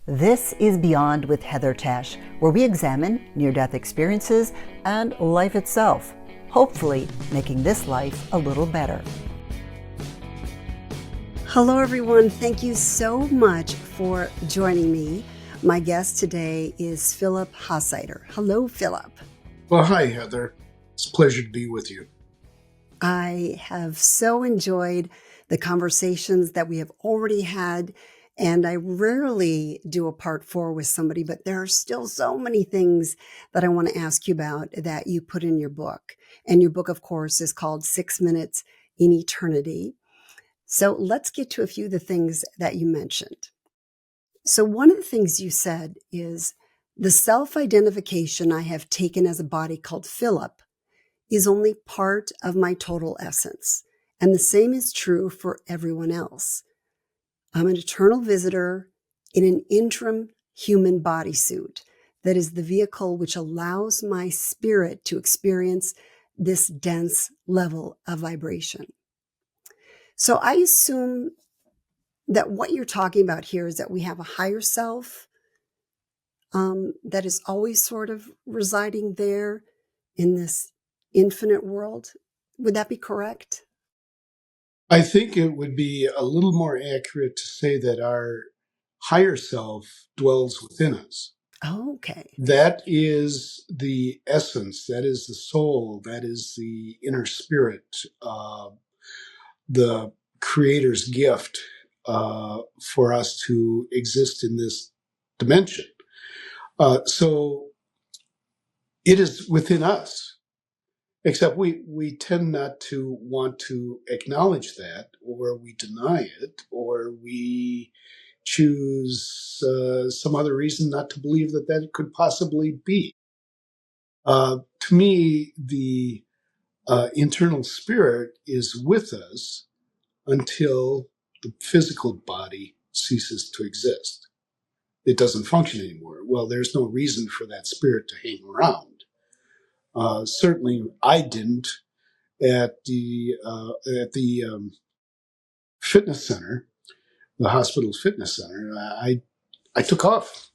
This is Beyond with Heather Tesch, where we examine near-death experiences and life itself, hopefully making this life a little better. Hello, everyone. Thank you so much for joining me. My guest today is Philip Hasheider. Hello, Philip. Well, hi, Heather. It's a pleasure to be with you. I have so enjoyed the conversations that we have already had, and I rarely do a part 4 with somebody, but there are still so many things that I want to ask you about that you put in your book. And your book, of course, is called 6 Minutes in Eternity. So let's get to a few of the things that you mentioned. So one of the things you said is the self-identification I have taken as a body called Philip is only part of my total essence. And the same is true for everyone else. I'm an eternal visitor in an interim human bodysuit that is the vehicle which allows my spirit to experience this dense level of vibration. So I assume that what you're talking about here is that we have a higher self that is always sort of residing there in this infinite world. Would that be correct? I think it would be a little more accurate to say that our higher self dwells within us. Oh, okay. That is the essence, that is the soul, that is the inner spirit, the Creator's gift for us to exist in this dimension. So it is within us. Except we tend not to want to acknowledge that, or we deny it, or we choose some other reason not to believe that that could possibly be. To me, the internal spirit is with us until the physical body ceases to exist. It doesn't function anymore. Well, there's no reason for that spirit to hang around. Certainly, I didn't at the fitness center, the hospital's fitness center. I took off.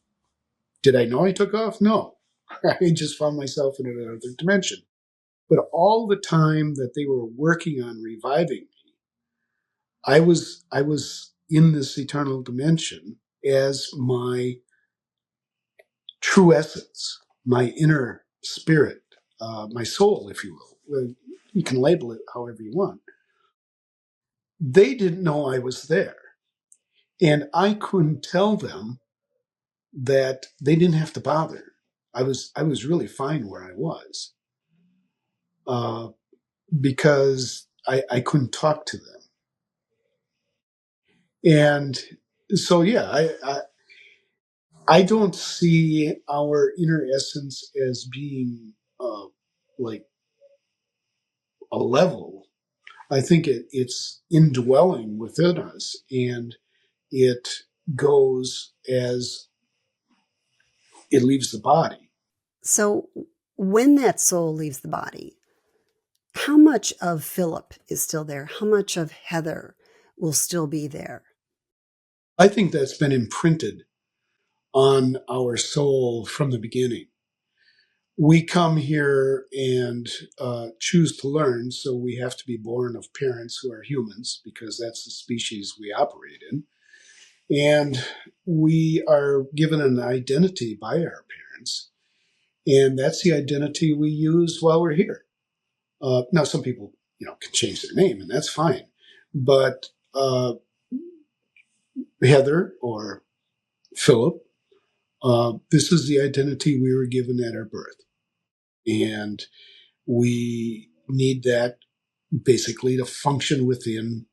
Did I know I took off? No, I just found myself in another dimension. But all the time that they were working on reviving me, I was in this eternal dimension as my true essence, my inner spirit, my soul, if you will. You can label it however you want. They didn't know I was there. And I couldn't tell them that they didn't have to bother. I was really fine where I was uh, because I couldn't talk to them. And so, yeah, I don't see our inner essence as being like a level. I think it's indwelling within us, and it goes as it leaves the body. So when that soul leaves the body, how much of Philip is still there? How much of Heather will still be there? I think that's been imprinted on our soul from the beginning. We come here and choose to learn, so we have to be born of parents who are humans because that's the species we operate in. And we are given an identity by our parents, and that's the identity we use while we're here. Now, some people, can change their name, and that's fine. But Heather or Philip, this is the identity we were given at our birth. And we need that basically to function within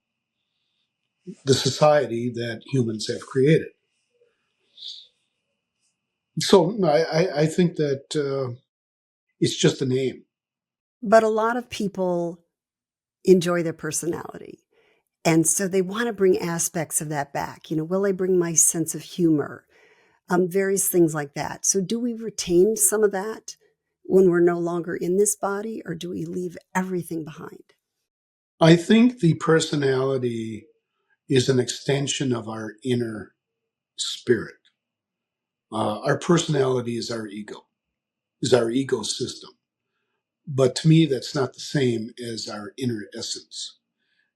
the society that humans have created. So no, I think that it's just a name. But a lot of people enjoy their personality. And so they want to bring aspects of that back. Will I bring my sense of humor? Various things like that. So do we retain some of that when we're no longer in this body, or do we leave everything behind? I think the personality is an extension of our inner spirit. Our personality is our ego system. But to me, that's not the same as our inner essence.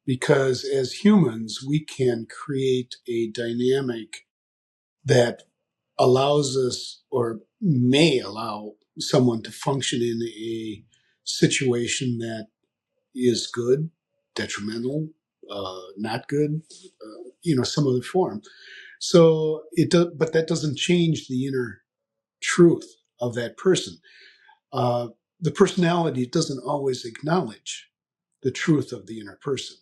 Because as humans, we can create a dynamic that allows us or may allow someone to function in a situation that is good, detrimental, not good, some other form. So it does, but that doesn't change the inner truth of that person. Uh, the personality doesn't always acknowledge the truth of the inner person.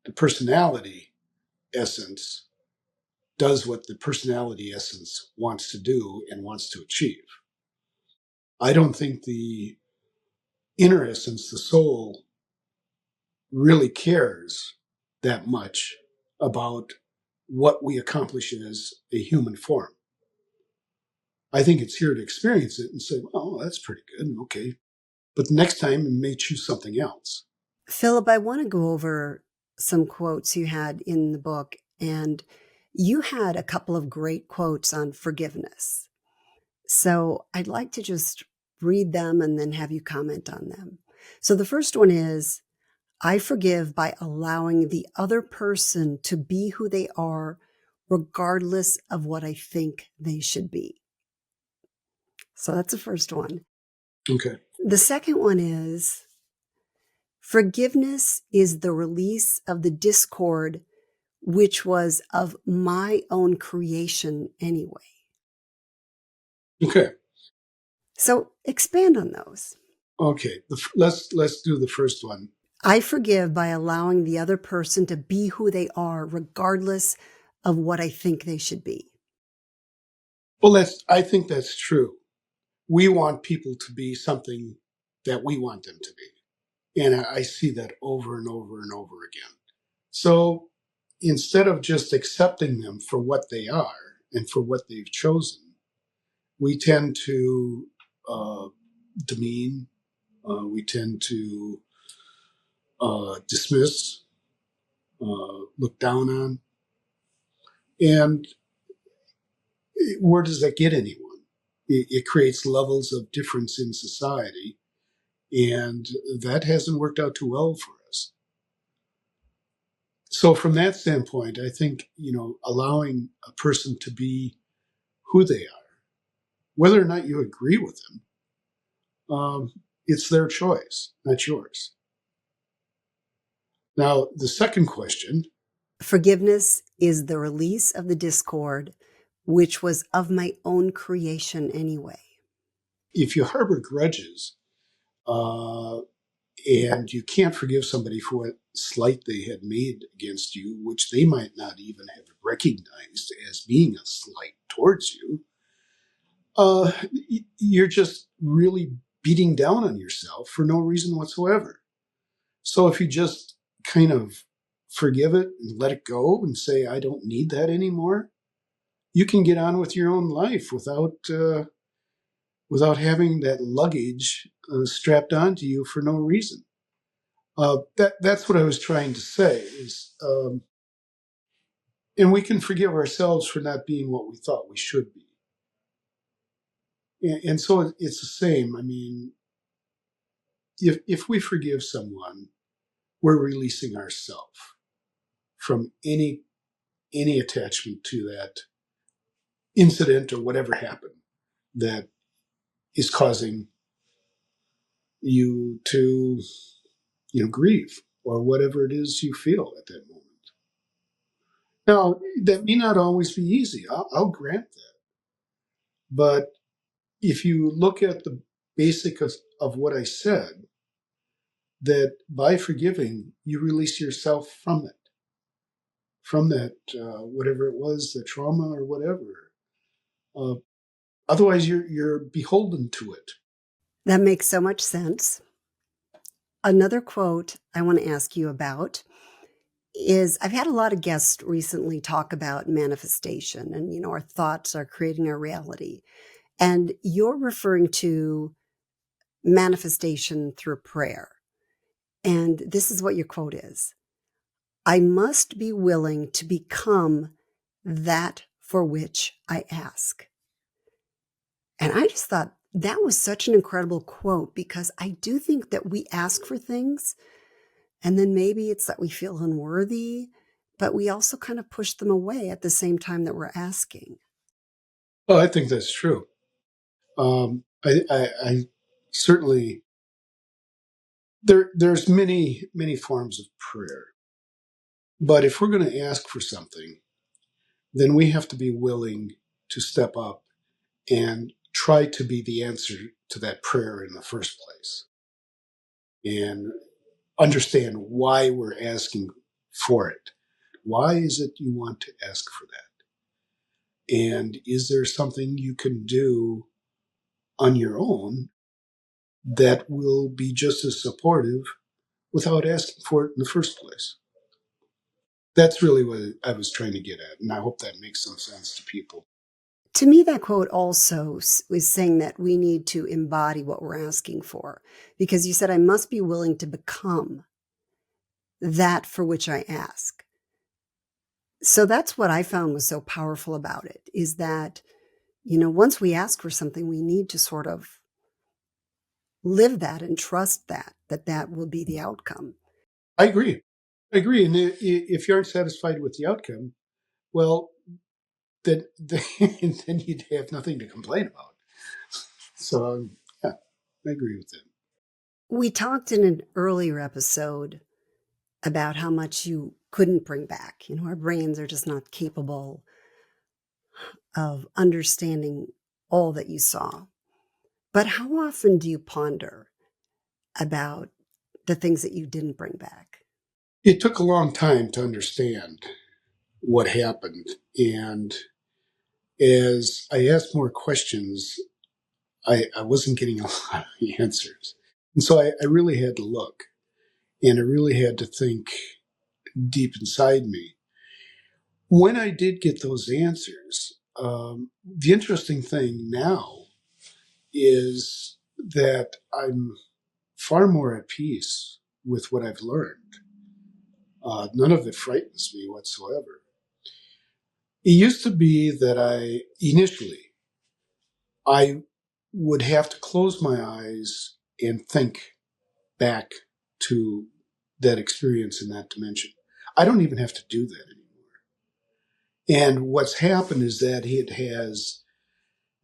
The personality essence does what the personality essence wants to do and wants to achieve. I don't think the inner essence, the soul, really cares that much about what we accomplish as a human form. I think it's here to experience it and say, oh, that's pretty good. Okay. But the next time it may choose something else. Philip, I want to go over some quotes you had in the book, and you had a couple of great quotes on forgiveness. So I'd like to just read them and then have you comment on them. So the first one is, I forgive by allowing the other person to be who they are, regardless of what I think they should be. So that's the first one. Okay. The second one is, forgiveness is the release of the discord, which was of my own creation anyway. Okay. So expand on those. Okay. Let's do the first one. I forgive by allowing the other person to be who they are, regardless of what I think they should be. Well, I think that's true. We want people to be something that we want them to be. And I see that over and over and over again. So instead of just accepting them for what they are and for what they've chosen, we tend to demean, we tend to dismiss, look down on. And where does that get anyone? It creates levels of difference in society, and that hasn't worked out too well for us. So from that standpoint, I think, allowing a person to be who they are, whether or not you agree with them, it's their choice, not yours. Now, the second question. Forgiveness is the release of the discord, which was of my own creation anyway. If you harbor grudges, and you can't forgive somebody for what slight they had made against you, which they might not even have recognized as being a slight towards you, you're just really beating down on yourself for no reason whatsoever. So if you just kind of forgive it and let it go and say, I don't need that anymore, you can get on with your own life without having that luggage strapped onto you for no reason. That's what I was trying to say is, and we can forgive ourselves for not being what we thought we should be. And so it's the same. I mean, if we forgive someone, we're releasing ourselves from any attachment to that incident or whatever happened that is causing you to, grieve or whatever it is you feel at that moment. Now, that may not always be easy. I'll grant that. But if you look at the basic of what I said, that by forgiving, you release yourself from that, whatever it was, the trauma or whatever. Otherwise, you're beholden to it. That makes so much sense. Another quote I want to ask you about is, I've had a lot of guests recently talk about manifestation and, our thoughts are creating our reality. And you're referring to manifestation through prayer. And this is what your quote is. I must be willing to become that for which I ask. And I just thought that was such an incredible quote, because I do think that we ask for things and then maybe it's that we feel unworthy, but we also kind of push them away at the same time that we're asking. Well, I think that's true. I certainly there's many forms of prayer, but if we're going to ask for something, then we have to be willing to step up and try to be the answer to that prayer in the first place, and understand why we're asking for it. Why is it you want to ask for that? And is there something you can do on your own that will be just as supportive without asking for it in the first place? That's really what I was trying to get at, and I hope that makes some sense to people. To me, that quote also was saying that we need to embody what we're asking for, because you said, I must be willing to become that for which I ask. So that's what I found was so powerful about it, is that, once we ask for something, we need to sort of live that and trust that will be the outcome. I agree. I agree. And if you aren't satisfied with the outcome, well, then then you'd have nothing to complain about. So, yeah, I agree with that. We talked in an earlier episode about how much you couldn't bring back. Our brains are just not capable of understanding all that you saw. But how often do you ponder about the things that you didn't bring back? It took a long time to understand what happened. And as I asked more questions, I wasn't getting a lot of answers. And so I really had to look, and I really had to think deep inside me. When I did get those answers, the interesting thing now is that I'm far more at peace with what I've learned. None of it frightens me whatsoever. It used to be that I would have to close my eyes and think back to that experience in that dimension. I don't even have to do that anymore. And what's happened is that it has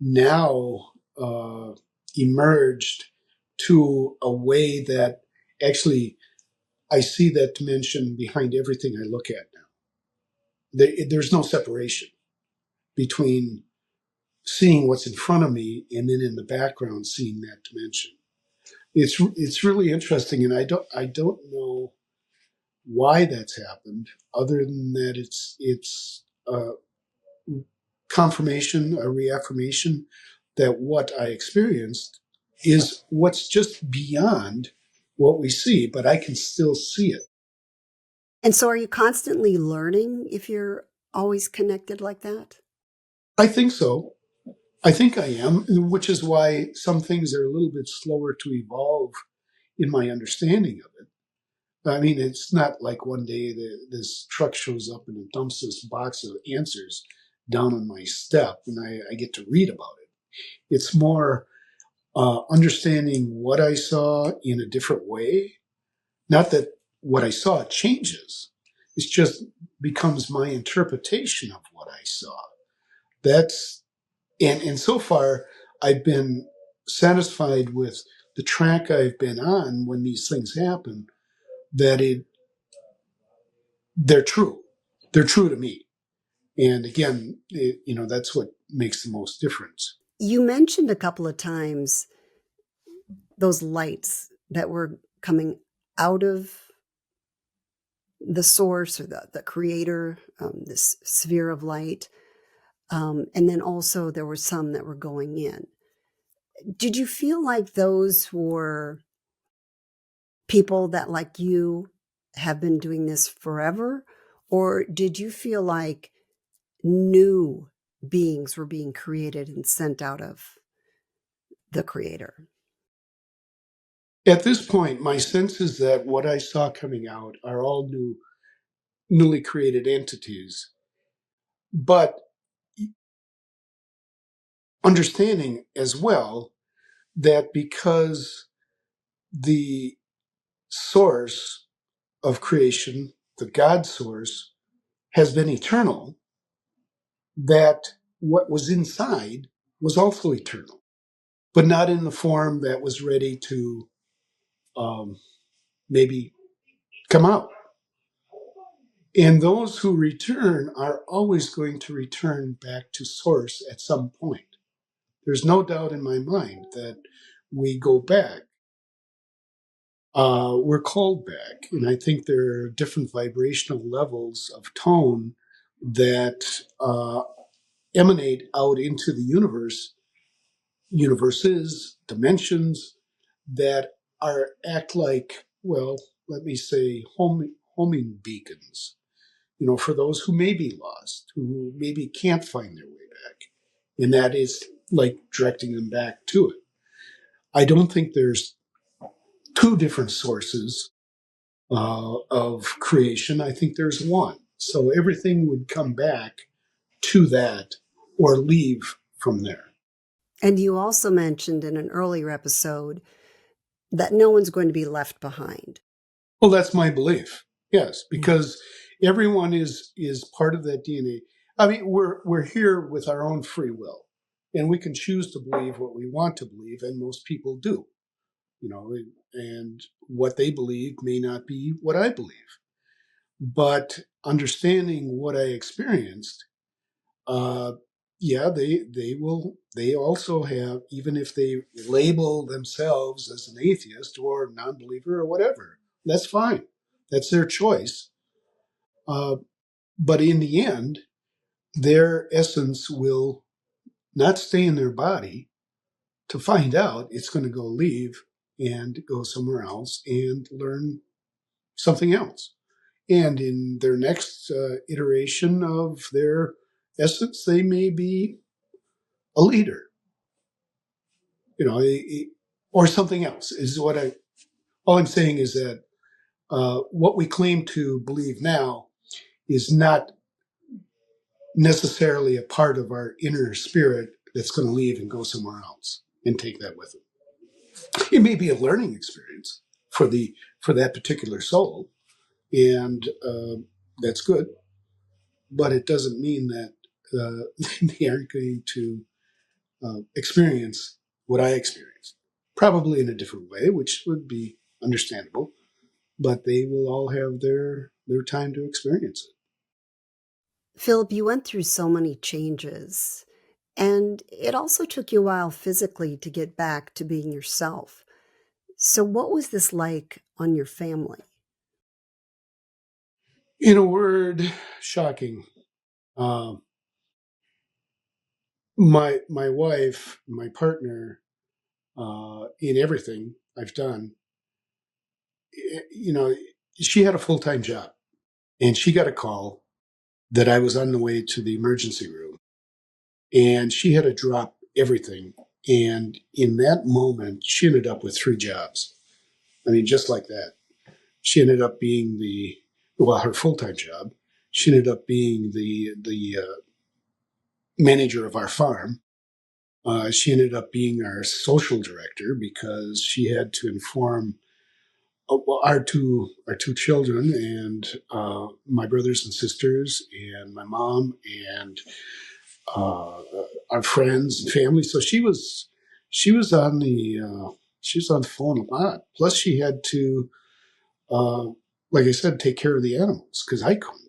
now emerged to a way that actually I see that dimension behind everything I look at now. There's no separation between seeing what's in front of me and then in the background seeing that dimension. It's really interesting, and I don't know why that's happened, other than that it's a confirmation, a reaffirmation that what I experienced is what's just beyond what we see, but I can still see it. And so are you constantly learning if you're always connected like that? I think so. I think I am, which is why some things are a little bit slower to evolve in my understanding of it. I mean, it's not like one day this truck shows up and it dumps this box of answers down on my step and I get to read about it. It's more understanding what I saw in a different way. Not that what I saw changes. It just becomes my interpretation of what I saw. That's and so far I've been satisfied with the track I've been on when these things happen, that they're true. They're true to me. And again, that's what makes the most difference. You mentioned a couple of times those lights that were coming out of the source or the creator, this sphere of light. And then also there were some that were going in. Did you feel like those were people that, like you, have been doing this forever? Or did you feel like new beings were being created and sent out of the creator? At this point, my sense is that what I saw coming out are all newly created entities. But understanding as well that because the source of creation, the God source, has been eternal, that what was inside was also eternal, but not in the form that was ready to maybe come out. And those who return are always going to return back to source at some point. There's no doubt in my mind that we go back. We're called back. And I think there are different vibrational levels of tone that emanate out into the universes, dimensions that act like, well, let me say, homing beacons, for those who may be lost, who maybe can't find their way back. And that is like directing them back to it. I don't think there's two different sources of creation. I think there's one. So everything would come back to that or leave from there. And you also mentioned in an earlier episode that no one's going to be left behind. Well, that's my belief. Yes, because everyone is part of that DNA. I mean, we're here with our own free will, and we can choose to believe what we want to believe, and most people do. And what they believe may not be what I believe. But understanding what I experienced, yeah, they also have, even if they label themselves as an atheist or non-believer or whatever, that's fine. That's their choice. Uh, but in the end, their essence will not stay in their body to find out. It's going to go leave and go somewhere else and learn something else. And in their next iteration of their essence, they may be a leader, or something else. All I'm saying is that what we claim to believe now is not necessarily a part of our inner spirit that's going to leave and go somewhere else and take that with it. It may be a learning experience for that particular soul, and that's good. But it doesn't mean that they aren't going to experience what I experienced, probably in a different way, which would be understandable. But they will all have their time to experience it. Philip, you went through so many changes, and it also took you a while physically to get back to being yourself. So what was this like on your family? In a word, shocking. Um, my wife, my partner, in everything I've done, you know, she had a full-time job, and she got a call that I was on the way to the emergency room, and she had to drop everything. And in that moment, she ended up with 3 jobs. I mean, just like that. She ended up being her full-time job. She ended up being the manager of our farm. She ended up being our social director because she had to inform our two children and my brothers and sisters and my mom and uh, our friends and family. So she was on the phone a lot. Plus, she had to, uh, like I said, take care of the animals because I couldn't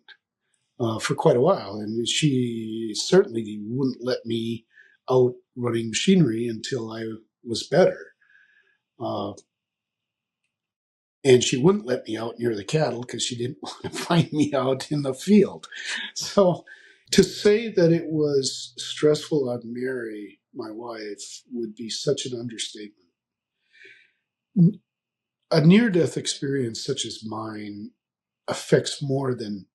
for quite a while, and she certainly wouldn't let me out running machinery until I was better. Uh, and she wouldn't let me out near the cattle because she didn't want to find me out in the field. So to say that it was stressful on Mary, my wife, would be such an understatement. A near-death experience such as mine affects more than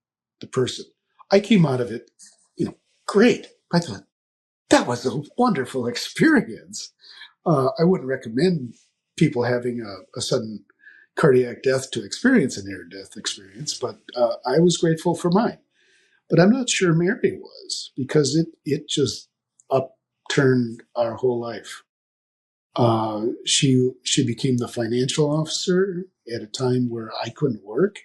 the person. I came out of it, great. I thought, that was a wonderful experience. I wouldn't recommend people having a sudden cardiac death to experience a near-death experience, but I was grateful for mine. But I'm not sure Mary was because it just turned our whole life. She became the financial officer at a time where I couldn't work.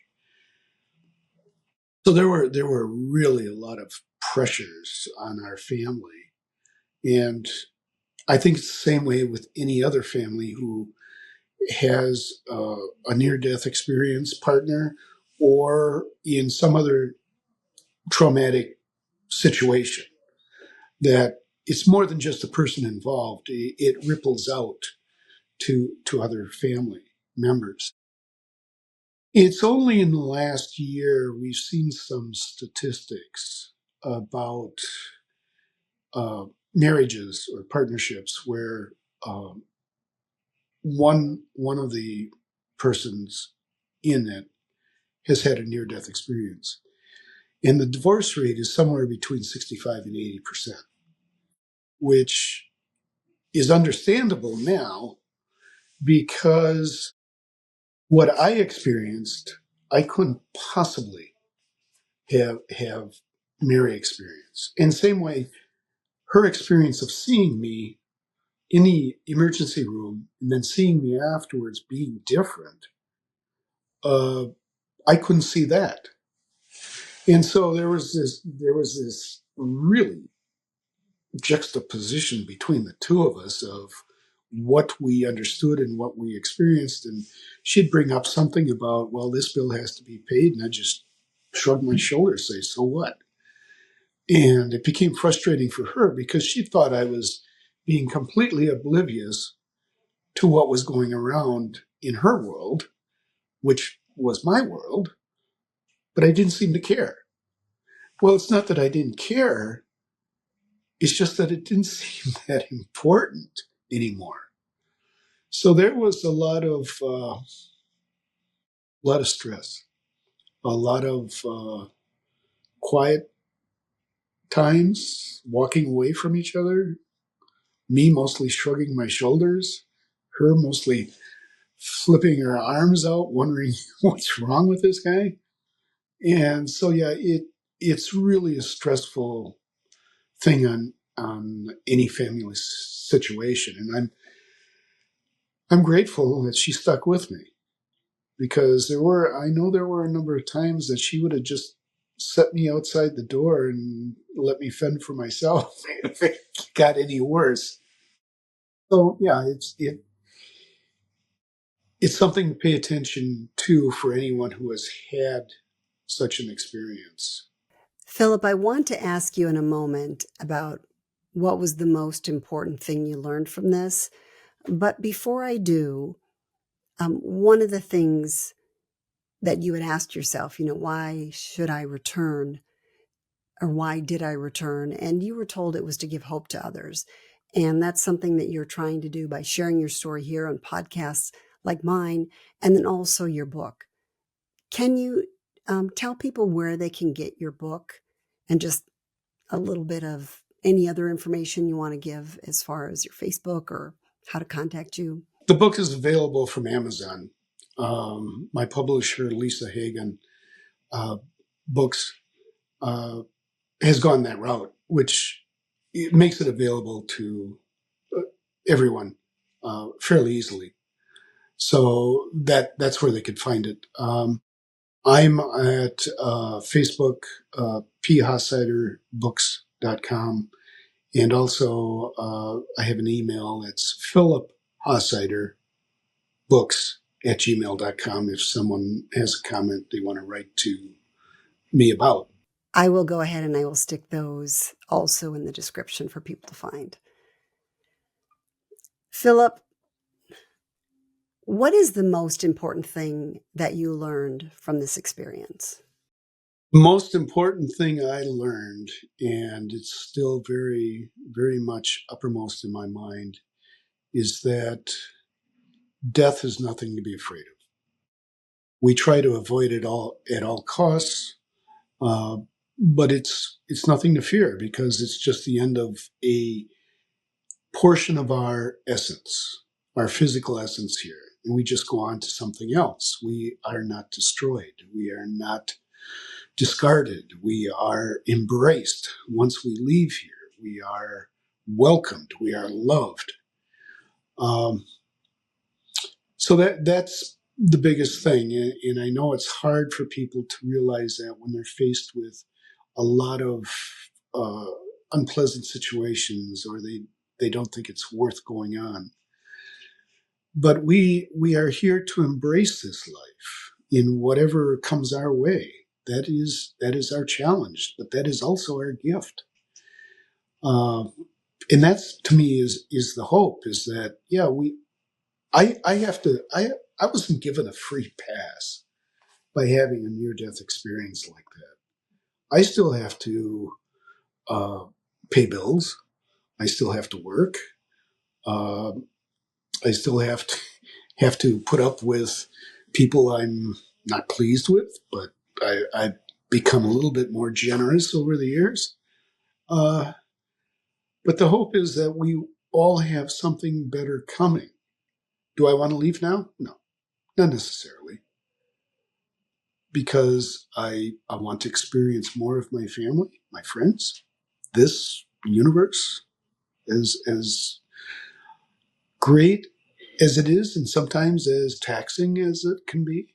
So there were really a lot of pressures on our family. And I think it's the same way with any other family who has a near-death experience partner or in some other traumatic situation, that it's more than just the person involved. It ripples out to other family members. It's only in the last year we've seen some statistics about marriages or partnerships where um, one of the persons in it has had a near-death experience, and the divorce rate is somewhere between 65 and 80%, which is understandable now because what I experienced, I couldn't possibly have Mary experience. And same way, her experience of seeing me in the emergency room and then seeing me afterwards being different, uh, I couldn't see that. And so there was this really juxtaposition between the two of us of what we understood and what we experienced. And she'd bring up something about, well, this bill has to be paid. And I just shrugged my shoulders, say, so what? And it became frustrating for her because she thought I was being completely oblivious to what was going around in her world, which was my world, but I didn't seem to care. Well, it's not that I didn't care. It's just that it didn't seem that important anymore. So there was a lot of stress, a lot of quiet times, walking away from each other. Me mostly shrugging my shoulders, her mostly flipping her arms out, wondering what's wrong with this guy. And so, yeah, it's really a stressful thing on any family situation, and I'm grateful that she stuck with me because I know there were a number of times that she would have just set me outside the door and let me fend for myself if it got any worse. So yeah, it's something to pay attention to for anyone who has had such an experience. Philip, I want to ask you in a moment about what was the most important thing you learned from this. But before I do, one of the things that you had asked yourself, why should I return, or why did I return? And you were told it was to give hope to others. And that's something that you're trying to do by sharing your story here on podcasts like mine, and then also your book. Can you tell people where they can get your book and just a little bit of any other information you want to give as far as your Facebook or how to contact you? The book is available from Amazon. My publisher, Lisa Hagen Books, uh, has gone that route, which it makes it available to everyone fairly easily. So that's where they could find it. I'm at Facebook, phasheiderbooks.com. And also, I have an email. It's Philip Hasheider books@gmail.com if someone has a comment they want to write to me about. I will go ahead and I will stick those also in the description for people to find. Philip, what is the most important thing that you learned from this experience? The most important thing I learned, and it's still very, very much uppermost in my mind, is that death is nothing to be afraid of. We try to avoid it all at all costs, uh, but it's nothing to fear because it's just the end of a portion of our essence, our physical essence here. And we just go on to something else. We are not destroyed. We are not discarded. We are embraced once we leave here. We are welcomed. We are loved. Um, so that's the biggest thing. And I know it's hard for people to realize that when they're faced with a lot of uh, unpleasant situations, or they don't think it's worth going on. But we are here to embrace this life in whatever comes our way. That is our challenge, but that is also our gift. Uh, and that's, to me, is the hope, is that, yeah, I have to, I wasn't given a free pass by having a near death experience like that. I still have to uh, pay bills. I still have to work. Uh, I still have to put up with people I'm not pleased with, but I've become a little bit more generous over the years. Uh, but the hope is that we all have something better coming. Do I want to leave now? No, not necessarily, because I want to experience more of my family, my friends, this universe, as great as it is, and sometimes as taxing as it can be.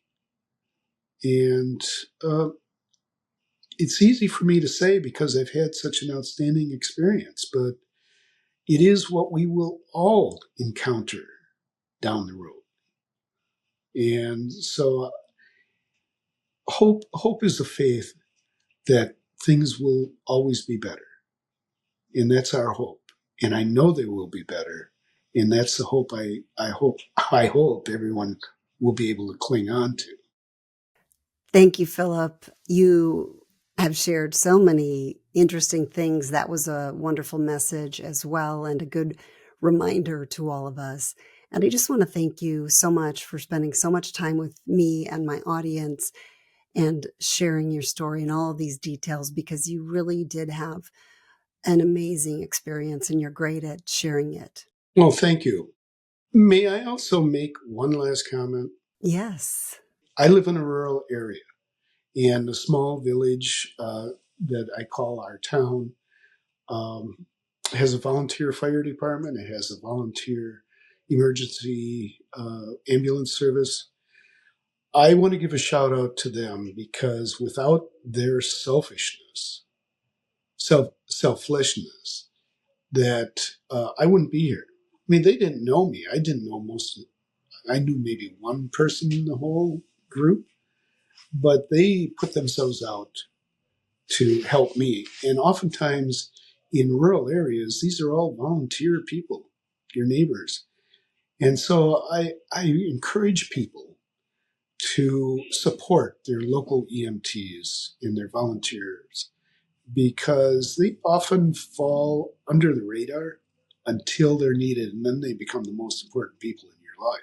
And it's easy for me to say because I've had such an outstanding experience, but it is what we will all encounter down the road. And so hope is a faith that things will always be better. And that's our hope. And I know they will be better. And that's the hope I hope everyone will be able to cling on to. Thank you, Philip. You have shared so many interesting things. That was a wonderful message as well, and a good reminder to all of us. And I just want to thank you so much for spending so much time with me and my audience and sharing your story and all of these details, because you really did have an amazing experience and you're great at sharing it. Well, thank you. May I also make one last comment? Yes. I live in a rural area, and a small village that I call our town um, has a volunteer fire department. It has a volunteer emergency ambulance service. I want to give a shout out to them because without their selfishness, that I wouldn't be here. I mean, they didn't know me. I didn't know most of. I knew maybe one person in the whole group, but they put themselves out to help me. And oftentimes in rural areas, these are all volunteer people, your neighbors. And so I encourage people to support their local EMTs and their volunteers, because they often fall under the radar until they're needed, and then they become the most important people in your life.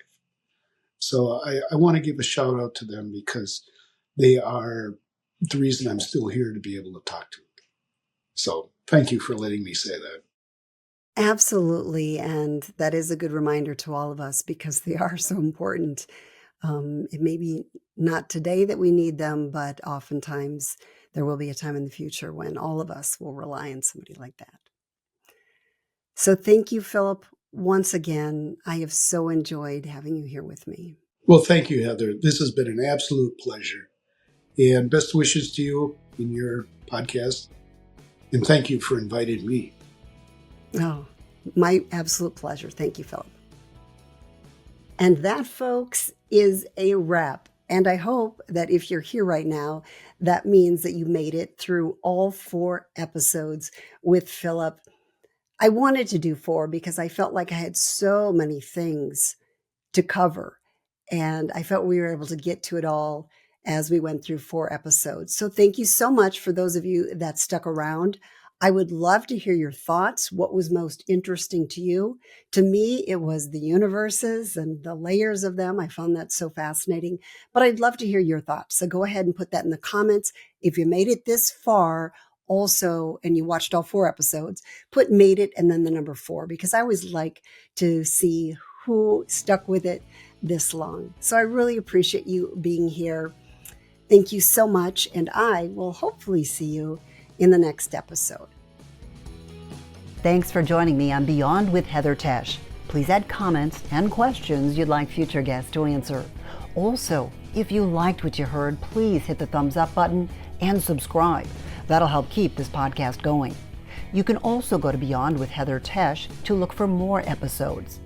So I want to give a shout out to them because they are the reason I'm still here to be able to talk to them. So thank you for letting me say that. Absolutely. And that is a good reminder to all of us because they are so important. It may be not today that we need them, but oftentimes there will be a time in the future when all of us will rely on somebody like that. So thank you, Philip. Once again, I have so enjoyed having you here with me. Well, thank you, Heather. This has been an absolute pleasure. And best wishes to you in your podcast. And thank you for inviting me. Oh, my absolute pleasure. Thank you, Philip. And that, folks, is a wrap. And I hope that if you're here right now, that means that you made it through all 4 episodes with Philip. I wanted to do 4 because I felt like I had so many things to cover. And I felt we were able to get to it all as we went through 4 episodes. So thank you so much for those of you that stuck around. I would love to hear your thoughts. What was most interesting to you? To me, it was the universes and the layers of them. I found that so fascinating, but I'd love to hear your thoughts. So go ahead and put that in the comments. If you made it this far, also, and you watched all 4 episodes, put made it and then the number 4, because I always like to see who stuck with it this long. So I really appreciate you being here. Thank you so much. And I will hopefully see you in the next episode. Thanks for joining me on Beyond with Heather Tesch. Please add comments and questions you'd like future guests to answer. Also, if you liked what you heard, please hit the thumbs up button and subscribe. That'll help keep this podcast going. You can also go to Beyond with Heather Tesch to look for more episodes.